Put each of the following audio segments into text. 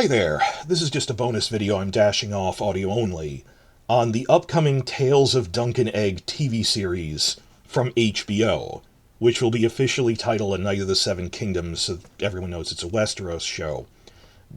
Hi there, this is just a bonus video I'm dashing off audio only on the upcoming Tales of Dunk and Egg TV series from HBO, which will be officially titled A Night of the Seven Kingdoms, so everyone knows it's a Westeros show.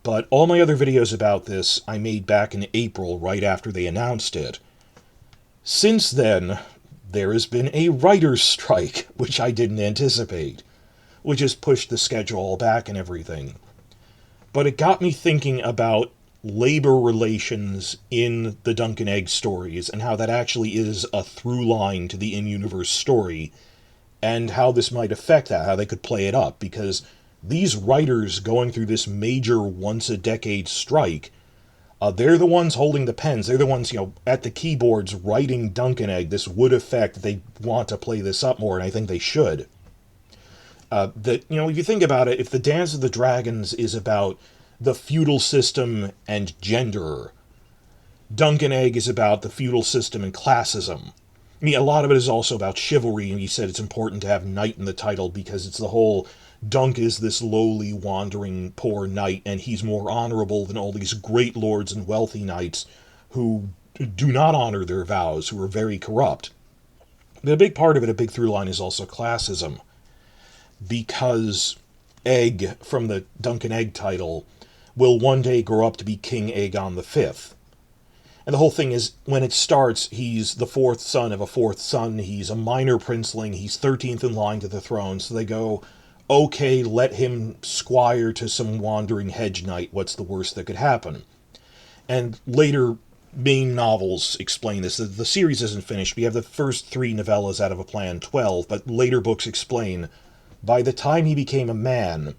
But all my other videos about this I made back in April, right after they announced it. Since then, there has been a writer's strike, which I didn't anticipate, which has pushed the schedule all back and everything. But it got me thinking about labor relations in the Dunk and Egg stories and how that actually is a through line to the in-universe story and how this might affect that, how they could play it up, because these writers going through this major once-a-decade strike, they're the ones holding the pens. They're the ones, at the keyboards writing Dunk and Egg. This would affect, they want to play this up more, and I think they should. If you think about it, if the Dance of the Dragons is about the feudal system and gender, Dunk and Egg is about the feudal system and classism. I mean, a lot of it is also about chivalry, and he said it's important to have knight in the title because it's the whole Dunk is this lowly, wandering, poor knight, and he's more honorable than all these great lords and wealthy knights who do not honor their vows, who are very corrupt. But a big part of it, a big through line, is also classism. Because Egg, from the Dunk and Egg title, will one day grow up to be King Aegon V. And the whole thing is, when it starts, he's the fourth son of a fourth son, he's a minor princeling, he's 13th in line to the throne, so they go, okay, let him squire to some wandering hedge knight, what's the worst that could happen? And later main novels explain this. The series isn't finished. We have the first 3 novellas out of a planned 12, but later books explain by the time he became a man,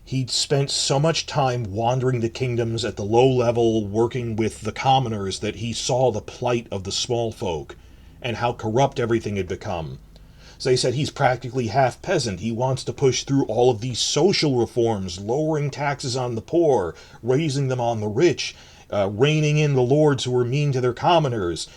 he'd spent so much time wandering the kingdoms at the low level, working with the commoners, that he saw the plight of the small folk and how corrupt everything had become. So they said he's practically half peasant. He wants to push through all of these social reforms, lowering taxes on the poor, raising them on the rich, reining in the lords who were mean to their commoners.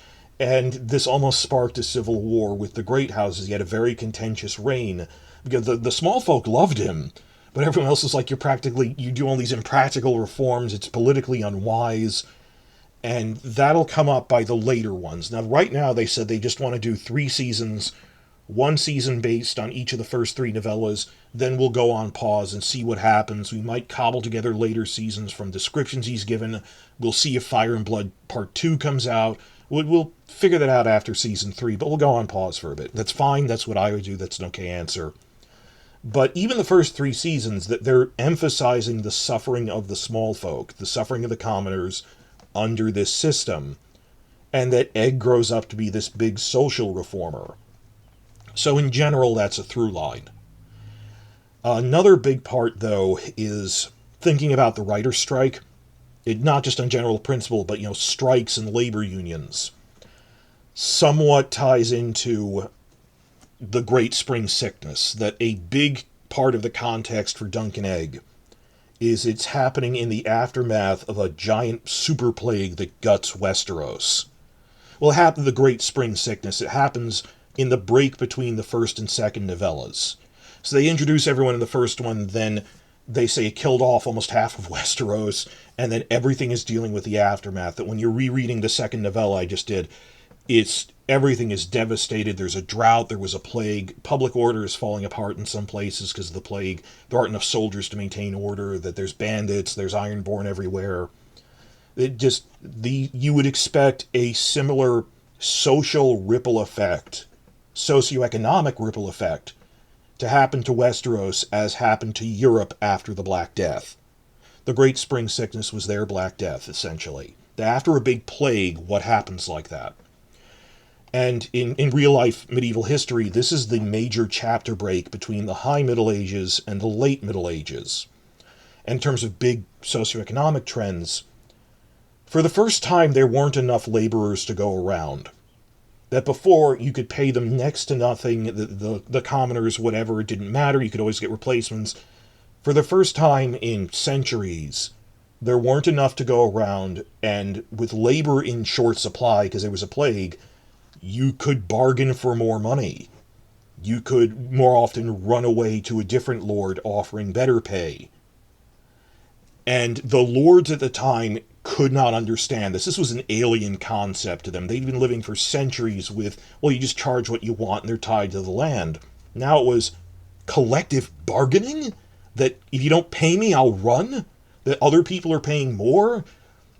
And this almost sparked a civil war with the great houses. He had a very contentious reign. Because the small folk loved him, but everyone else is like, you do all these impractical reforms, it's politically unwise, and that'll come up by the later ones. Now, right now, they said they just want to do 3 seasons, 1 season based on each of the first 3 novellas, then we'll go on pause and see what happens. We might cobble together later seasons from descriptions he's given. We'll see if Fire and Blood Part 2 comes out. We'll figure that out after season 3, but we'll go on pause for a bit. That's fine, that's what I would do, that's an okay answer. But even the first 3 seasons, that they're emphasizing the suffering of the small folk, the suffering of the commoners under this system, and that Egg grows up to be this big social reformer. So in general, that's a through line. Another big part, though, is thinking about the writer's strike. Not just on general principle, but, strikes and labor unions. Somewhat ties into the Great Spring Sickness, that a big part of the context for Dunk and Egg is it's happening in the aftermath of a giant super plague that guts Westeros. Well, it happened, the Great Spring Sickness, it happens in the break between the first and second novellas. So they introduce everyone in the first one, then they say it killed off almost half of Westeros, and then everything is dealing with the aftermath. That when you're rereading the second novella I just did, everything is devastated. There's a drought, there was a plague, public order is falling apart in some places because of the plague, there aren't enough soldiers to maintain order, that there's bandits, there's Ironborn everywhere. You would expect a similar social ripple effect, socioeconomic ripple effect, to happen to Westeros as happened to Europe after the Black Death. The Great Spring Sickness was their Black Death, essentially. After a big plague, what happens like that? And in real-life medieval history, this is the major chapter break between the High Middle Ages and the Late Middle Ages. In terms of big socioeconomic trends, for the first time there weren't enough laborers to go around. That before, you could pay them next to nothing, the commoners, whatever, it didn't matter, you could always get replacements. For the first time in centuries, there weren't enough to go around, and with labor in short supply, because there was a plague, you could bargain for more money. You could more often run away to a different lord offering better pay. And the lords at the time could not understand this. This was an alien concept to them. They'd been living for centuries with, well, you just charge what you want and they're tied to the land. Now it was collective bargaining? That if you don't pay me, I'll run? That other people are paying more?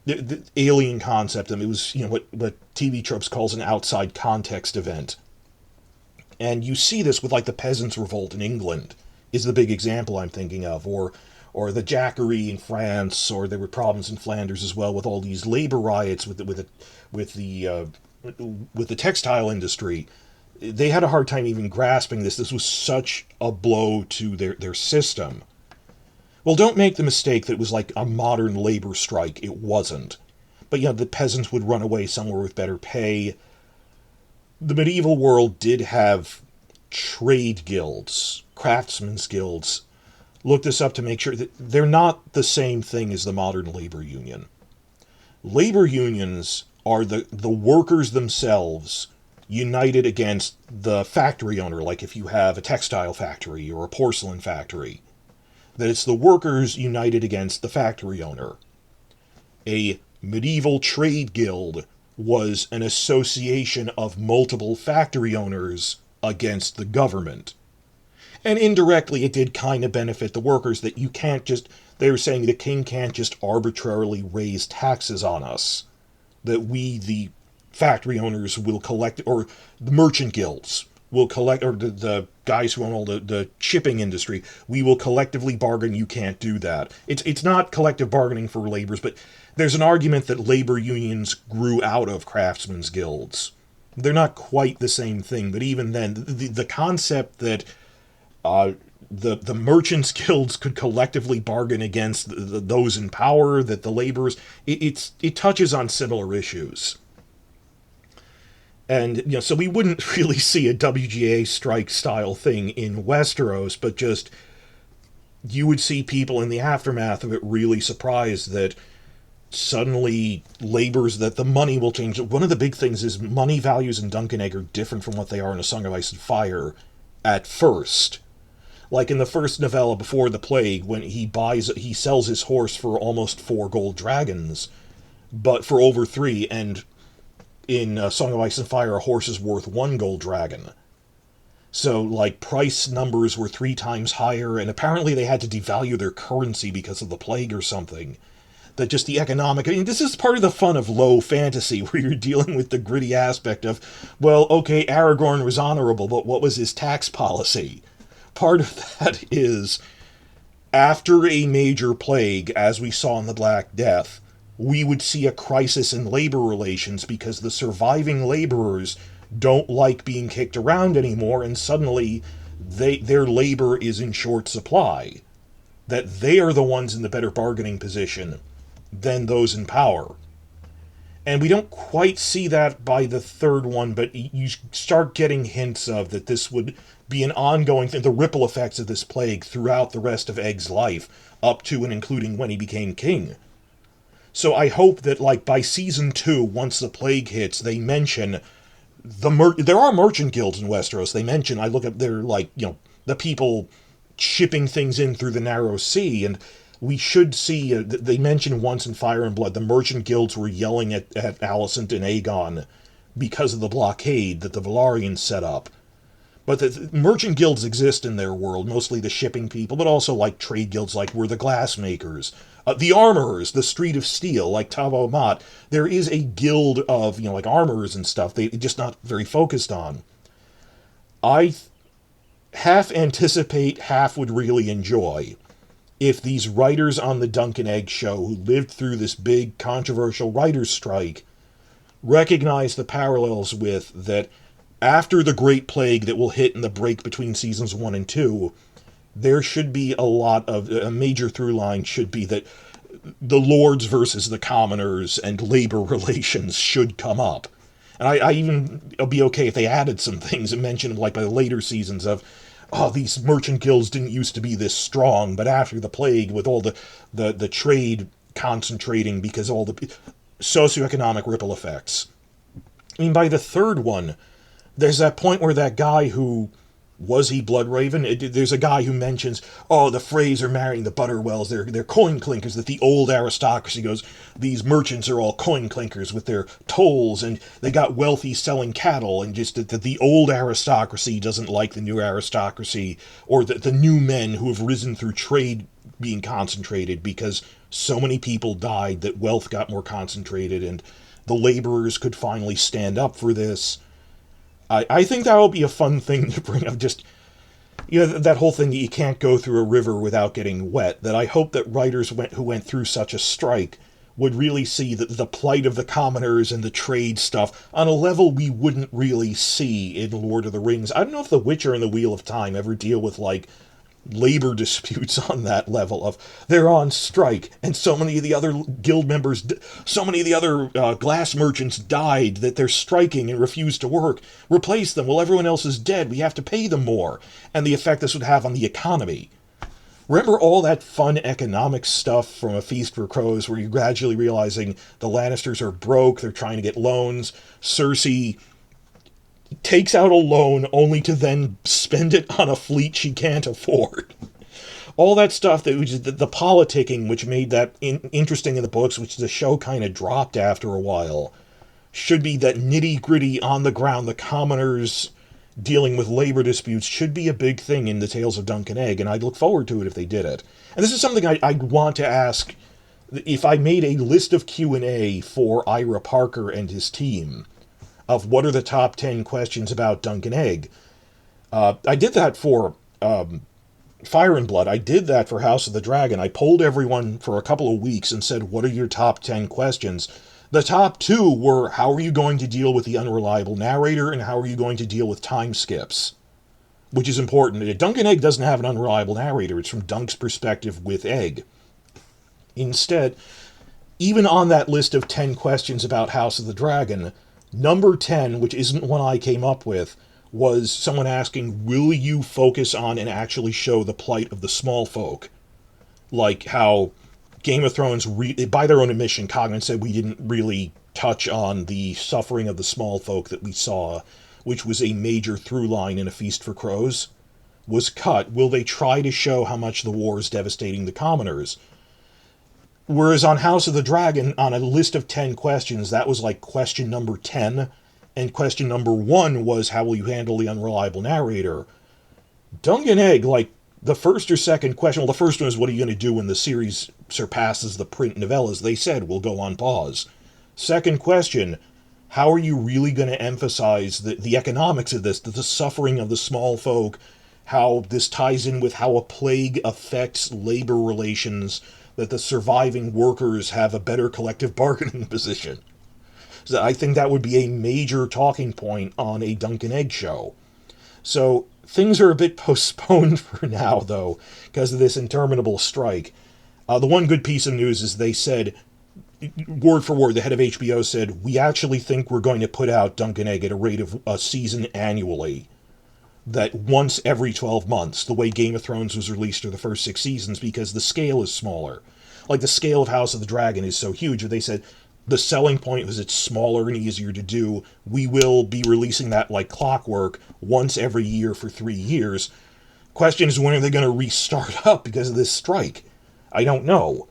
The alien concept. I mean, it was, what TV Tropes calls an outside context event. And you see this with, like, the Peasants' Revolt in England is the big example I'm thinking of, or the Jacquerie in France, or there were problems in Flanders as well with all these labor riots with the textile industry. They had a hard time even grasping this. This was such a blow to their system. Well, don't make the mistake that it was like a modern labor strike. It wasn't. But the peasants would run away somewhere with better pay. The medieval world did have trade guilds, craftsmen's guilds. Look this up to make sure that they're not the same thing as the modern labor union. Labor unions are the workers themselves united against the factory owner, like if you have a textile factory or a porcelain factory. That it's the workers united against the factory owner. A medieval trade guild was an association of multiple factory owners against the government. And indirectly, it did kind of benefit the workers that you can't just, they were saying the king can't just arbitrarily raise taxes on us. That we, the factory owners, will collect, or the merchant guilds will collect, or the guys who own all the shipping industry, we will collectively bargain, you can't do that. It's not collective bargaining for laborers, but there's an argument that labor unions grew out of craftsmen's guilds. They're not quite the same thing, but even then, the concept that the merchants' guilds could collectively bargain against those in power, that the laborers, it touches on similar issues. And, so we wouldn't really see a WGA strike style thing in Westeros, but just, you would see people in the aftermath of it really surprised that suddenly labors, that the money will change. One of the big things is money values in Dunk and Egg are different from what they are in A Song of Ice and Fire at first. Like in the first novella, Before the Plague, when he sells his horse for almost 4 gold dragons, but for over 3, and in Song of Ice and Fire, a horse is worth 1 gold dragon. So, like, price numbers were 3 times higher, and apparently they had to devalue their currency because of the plague or something. That just the economic... this is part of the fun of low fantasy, where you're dealing with the gritty aspect of, well, okay, Aragorn was honorable, but what was his tax policy? Part of that is, after a major plague, as we saw in the Black Death, we would see a crisis in labor relations because the surviving laborers don't like being kicked around anymore, and suddenly their labor is in short supply. That they are the ones in the better bargaining position than those in power. And we don't quite see that by the third one, but you start getting hints of that this would be an ongoing thing, the ripple effects of this plague throughout the rest of Egg's life, up to and including when he became king. So I hope that, like, by season 2, once the plague hits, they mention there are merchant guilds in Westeros. They mention, I look at their, like, the people shipping things in through the narrow sea, and we should see, they mention once in Fire and Blood, the merchant guilds were yelling at Alicent and Aegon because of the blockade that the Velaryons set up. But the merchant guilds exist in their world, mostly the shipping people, but also like trade guilds like we're the glassmakers, the armorers, the Street of Steel, like Tavo Mat. There is a guild of, like armorers and stuff, they just not very focused on. I half anticipate, half would really enjoy if these writers on the Dunk and Egg show who lived through this big controversial writer's strike recognize the parallels with that after the Great Plague that will hit in the break between seasons 1 and 2, there should be a major through line should be that the lords versus the commoners and labor relations should come up. And I'll be okay if they added some things and mentioned, like by the later seasons of, these merchant guilds didn't used to be this strong, but after the plague, with all the trade concentrating because all the socioeconomic ripple effects. I mean, by the third one, there's that point where that guy who Was he Bloodraven? There's a guy who mentions, oh, the Freys are marrying the Butterwells. They're coin clinkers. That the old aristocracy goes, these merchants are all coin clinkers with their tolls, and they got wealthy selling cattle, and just that the old aristocracy doesn't like the new aristocracy, or the new men who have risen through trade being concentrated, because so many people died that wealth got more concentrated, and the laborers could finally stand up for this. I think that will be a fun thing to bring up. Just, that whole thing that you can't go through a river without getting wet. That I hope that writers who went through such a strike would really see the plight of the commoners and the trade stuff on a level we wouldn't really see in Lord of the Rings. I don't know if The Witcher and The Wheel of Time ever deal with, like, labor disputes on that level of they're on strike and so many of the other guild members, so many of the other glass merchants died that they're striking and refuse to work. Replace them. Well, everyone else is dead. We have to pay them more. And the effect this would have on the economy. Remember all that fun economic stuff from A Feast for Crows where you're gradually realizing the Lannisters are broke, they're trying to get loans, Cersei takes out a loan only to then spend it on a fleet she can't afford. All that stuff, that was the politicking, which made that interesting in the books, which the show kind of dropped after a while, should be that nitty-gritty, on-the-ground, the commoners dealing with labor disputes should be a big thing in the Tales of Dunk and Egg, and I'd look forward to it if they did it. And this is something I'd want to ask if I made a list of Q&A for Ira Parker and his team of what are the top 10 questions about Dunk and Egg. I did that for Fire and Blood. I did that for House of the Dragon. I polled everyone for a couple of weeks and said, what are your top 10 questions? The top 2 were, how are you going to deal with the unreliable narrator, and how are you going to deal with time skips? Which is important. Dunk and Egg doesn't have an unreliable narrator. It's from Dunk's perspective with Egg. Instead, even on that list of 10 questions about House of the Dragon, number 10, which isn't one I came up with, was someone asking, will you focus on and actually show the plight of the small folk? Like how Game of Thrones, by their own admission, Cogman said we didn't really touch on the suffering of the small folk that we saw, which was a major through line in A Feast for Crows, was cut. Will they try to show how much the war is devastating the commoners? Whereas on House of the Dragon, on a list of 10 questions, that was like question number 10, and question number 1 was, how will you handle the unreliable narrator? Dunk and Egg, like, the first or second question, well, the first one is, what are you going to do when the series surpasses the print novellas? They said, we'll go on pause. Second question, how are you really going to emphasize the economics of this, the suffering of the small folk, how this ties in with how a plague affects labor relations, that the surviving workers have a better collective bargaining position. So I think that would be a major talking point on a Dunk and Egg show. So things are a bit postponed for now, though, because of this interminable strike. The one good piece of news is they said, word for word, the head of HBO said, we actually think we're going to put out Dunk and Egg at a rate of a season annually. That once every 12 months, the way Game of Thrones was released for the first 6 seasons, because the scale is smaller. Like, the scale of House of the Dragon is so huge, they said the selling point was it's smaller and easier to do. We will be releasing that like clockwork once every year for 3 years. Question is, when are they going to restart up because of this strike? I don't know.